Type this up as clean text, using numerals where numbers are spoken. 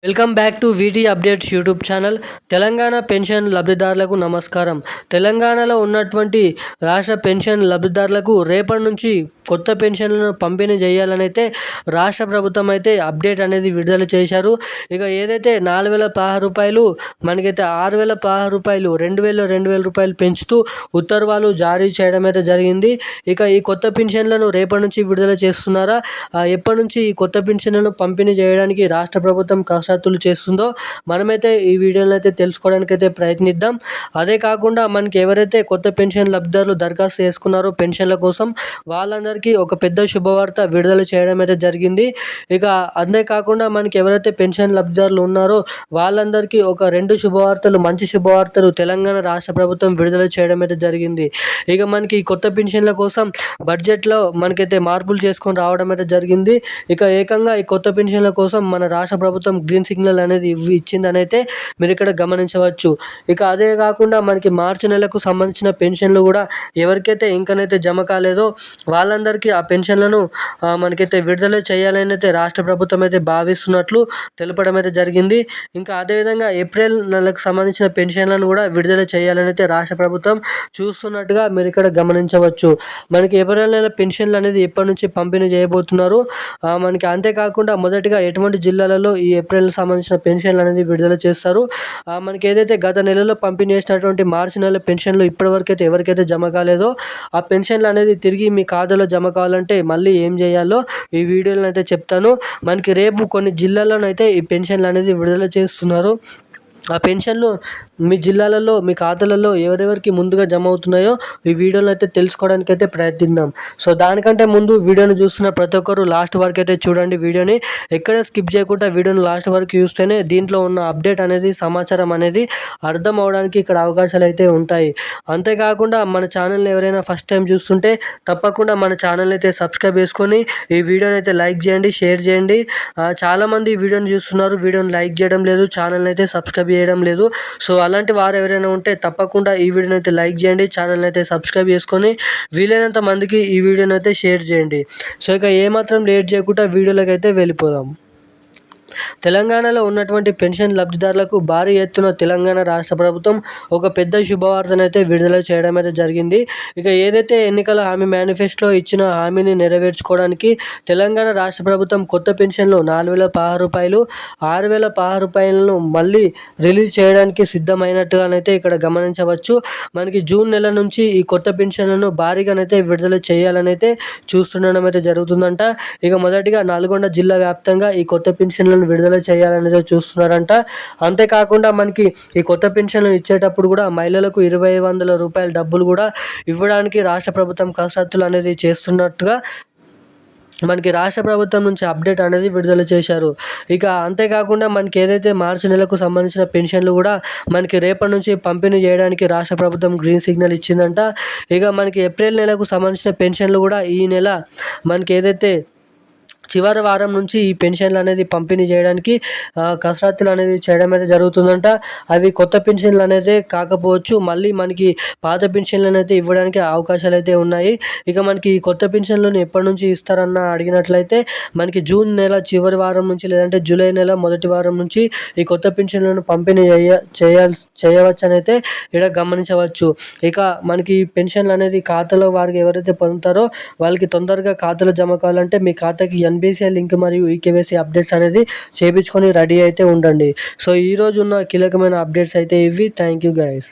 Welcome back to వీటీ updates YouTube channel. Telangana pension లబ్ధిదారులకు నమస్కారం. తెలంగాణలో ఉన్నటువంటి రాష్ట్ర పెన్షన్ లబ్ధిదారులకు రేపటి నుంచి కొత్త పెన్షన్లను పంపిణీ చేయాలని అయితే రాష్ట్ర ప్రభుత్వం అయితే అప్డేట్ అనేది విడుదల చేశారు. ఇక ఏదైతే 4,016 రూపాయలు మనకైతే 6,016 రూపాయలు 2,000 రూపాయలు పెంచుతూ ఉత్తర్వులు జారీ చేయడం అయితే జరిగింది. ఇక ఈ కొత్త పెన్షన్లను రేపటి నుంచి విడుదల చేస్తున్నారా, ఎప్పటి నుంచి ఈ కొత్త పెన్షన్లను పంపిణీ చేయడానికి రాష్ట్ర ప్రభుత్వం కసరత్తులు చేస్తుందో మనమైతే ఈ వీడియోలో అయితే తెలుసుకోవడానికి అయితే ప్రయత్నిద్దాం. అదే కాకుండా మనకి ఎవరైతే కొత్త పెన్షన్ లబ్ధిదారులు దరఖాస్తు చేసుకున్నారో పెన్షన్ల కోసం వాళ్ళందరికీ ఒక పెద్ద శుభవార్త విడుదల చేయడం అయితే జరిగింది. ఇక అంతేకాకుండా మనకి ఎవరైతే పెన్షన్ లబ్ధిదారులు ఉన్నారో వాళ్ళందరికీ ఒక 2 శుభవార్తలు, మంచి శుభవార్తలు తెలంగాణ రాష్ట్ర ప్రభుత్వం విడుదల చేయడం అయితే జరిగింది. ఇక మనకి ఈ కొత్త పెన్షన్ల కోసం బడ్జెట్లో మనకైతే మార్పులు చేసుకొని రావడం అయితే జరిగింది. ఇక ఏకంగా ఈ కొత్త పెన్షన్ల కోసం మన రాష్ట్ర ప్రభుత్వం గ్రీన్ సిగ్నల్ అనేది ఇచ్చిందని అయితే మీరు ఇక్కడ గమనించవచ్చు. ఇక అదే కాకుండా మనకి మార్చి నెలకు సంబంధించిన పెన్షన్లు కూడా ఎవరికైతే ఇంకనైతే జమ కాలేదో వాళ్ళందరికీ ఆ పెన్షన్లను మనకైతే విడుదల చేయాలని అయితే రాష్ట్ర ప్రభుత్వం అయితే భావిస్తున్నట్లు తెలపడం అయితే జరిగింది. ఇంకా అదేవిధంగా ఏప్రిల్ నెలకు సంబంధించిన పెన్షన్లను కూడా విడుదల చేయాలని అయితే రాష్ట్ర ప్రభుత్వం చూస్తున్నట్టుగా మీరు ఇక్కడ గమనించవచ్చు. మనకి ఏప్రిల్ నెల పెన్షన్లు అనేది ఎప్పటి నుంచి పంపిణీ చేయబోతున్నారు, మనకి అంతేకాకుండా మొదటిగా ఎటువంటి జిల్లాలలో ఈ ఏప్రిల్ సంబంధించిన పెన్షన్లు అనేది విడుదల చేస్తారు, మనకి ఏదైతే గత నెలలో పంపిణీ చేసినటువంటి మార్చి నెల పెన్షన్లు ఇప్పటివరకు అయితే ఎవరికైతే జమ కాలేదో ఆ పెన్షన్లు అనేది తిరిగి మీ ఖాతాలో జమ కావాలంటే మళ్ళీ ఏం చేయాలో ఈ వీడియోలో అయితే చెప్తాను. మనకి రేపు కొన్ని జిల్లాల్లోనైతే ఈ పెన్షన్లు అనేది విడుదల చేస్తున్నారు. ఆ పెన్షన్లు మీ జిల్లాలలో, మీ ఖాతాలలో ఎవరెవరికి ముందుగా జమ అవుతున్నాయో ఈ వీడియోలో అయితే తెలుసుకోవడానికి అయితే ప్రయత్నిద్దాం. సో దానికంటే ముందు వీడియోని చూస్తున్న ప్రతి ఒక్కరు లాస్ట్ వరకు అయితే చూడండి. వీడియోని ఎక్కడ స్కిప్ చేయకుండా వీడియోని లాస్ట్ వరకు చూస్తేనే దీంట్లో ఉన్న అప్డేట్ అనేది, సమాచారం అనేది అర్థం అవడానికి ఇక్కడ అవకాశాలు అయితే ఉంటాయి. అంతేకాకుండా మన ఛానల్ని ఎవరైనా ఫస్ట్ టైం చూస్తుంటే తప్పకుండా మన ఛానల్ని అయితే సబ్స్క్రైబ్ చేసుకొని ఈ వీడియోని అయితే లైక్ చేయండి, షేర్ చేయండి. చాలామంది ఈ వీడియోని చూస్తున్నారు, వీడియోని లైక్ చేయడం లేదు, ఛానల్ని అయితే సబ్స్క్రైబ్ చేయడం లేదు. సో అలాంటి వారు ఎవరైనా ఉంటే తప్పకుండా ఈ వీడియోని అయితే లైక్ చేయండి, ఛానల్ని అయితే సబ్స్క్రైబ్ చేసుకొని వీలైనంత మందికి ఈ వీడియోని అయితే షేర్ చేయండి. సో ఇక ఏమాత్రం లేట్ చేయకుండా వీడియోలోకి అయితే వెళ్ళిపోదాం. తెలంగాణలో ఉన్నటువంటి పెన్షన్ లబ్ధిదారులకు భారీ ఎత్తున తెలంగాణ రాష్ట్ర ప్రభుత్వం ఒక పెద్ద శుభవార్తనైతే విడుదల చేయడం అయితే జరిగింది. ఇక ఏదైతే ఎన్నికల హామీ మేనిఫెస్టోలో ఇచ్చిన హామీని నెరవేర్చుకోవడానికి తెలంగాణ రాష్ట్ర ప్రభుత్వం కొత్త పెన్షన్లు 4,016 రూపాయలు, 6,016 రూపాయలను మళ్ళీ రిలీజ్ చేయడానికి సిద్ధమైనట్టుగానైతే ఇక్కడ గమనించవచ్చు. మనకి జూన్ నెల నుంచి ఈ కొత్త పెన్షన్లను భారీగానైతే విడుదల చేయాలని అయితే చూస్తుండడం అయితే జరుగుతుందంట. ఇక మొదటిగా నల్గొండ జిల్లా వ్యాప్తంగా ఈ కొత్త పెన్షన్లను విడుదల చేయాలనేది చూస్తున్నారంట. అంతేకాకుండా మనకి ఈ కొత్త పెన్షన్లు ఇచ్చేటప్పుడు కూడా మహిళలకు 2,500 రూపాయల డబ్బులు కూడా ఇవ్వడానికి రాష్ట్ర ప్రభుత్వం కసరత్తులు అనేది చేస్తున్నట్టుగా మనకి రాష్ట్ర ప్రభుత్వం నుంచి అప్డేట్ అనేది విడుదల చేశారు. ఇక అంతేకాకుండా మనకి ఏదైతే మార్చి నెలకు సంబంధించిన పెన్షన్లు కూడా మనకి రేపటి నుంచి పంపిణీ చేయడానికి రాష్ట్ర ప్రభుత్వం గ్రీన్ సిగ్నల్ ఇచ్చిందంట. ఇక మనకి ఏప్రిల్ నెలకు సంబంధించిన పెన్షన్లు కూడా ఈ నెల మనకి ఏదైతే చివరి వారం నుంచి ఈ పెన్షన్లు అనేది పంపిణీ చేయడానికి కసరత్తులు అనేది చేయడం అయితే జరుగుతుందంట. అవి కొత్త పెన్షన్లు అనేది కాకపోవచ్చు, మళ్ళీ మనకి పాత పెన్షన్లను అయితే ఇవ్వడానికి అవకాశాలు అయితే ఉన్నాయి. ఇక మనకి ఈ కొత్త పెన్షన్లను ఎప్పటి నుంచి ఇస్తారన్న అడిగినట్లయితే మనకి జూన్ నెల చివరి వారం నుంచి లేదంటే జూలై నెల మొదటి వారం నుంచి ఈ కొత్త పెన్షన్లను పంపిణీ చేయవచ్చు అని అయితే ఇక్కడ గమనించవచ్చు. ఇక మనకి పెన్షన్లు అనేది ఖాతాలో వారికి ఎవరైతే పొందుతారో వాళ్ళకి తొందరగా ఖాతాలో జమ కావాలంటే మీ ఖాతాకి NBCI లింక్ మరియు ఈకేవైసీ అప్డేట్స్ అనేది చేయించుకొని రెడీ అయితే ఉండండి. సో ఈరోజు ఉన్న కీలకమైన అప్డేట్స్ అయితే ఇవి. Thank you guys.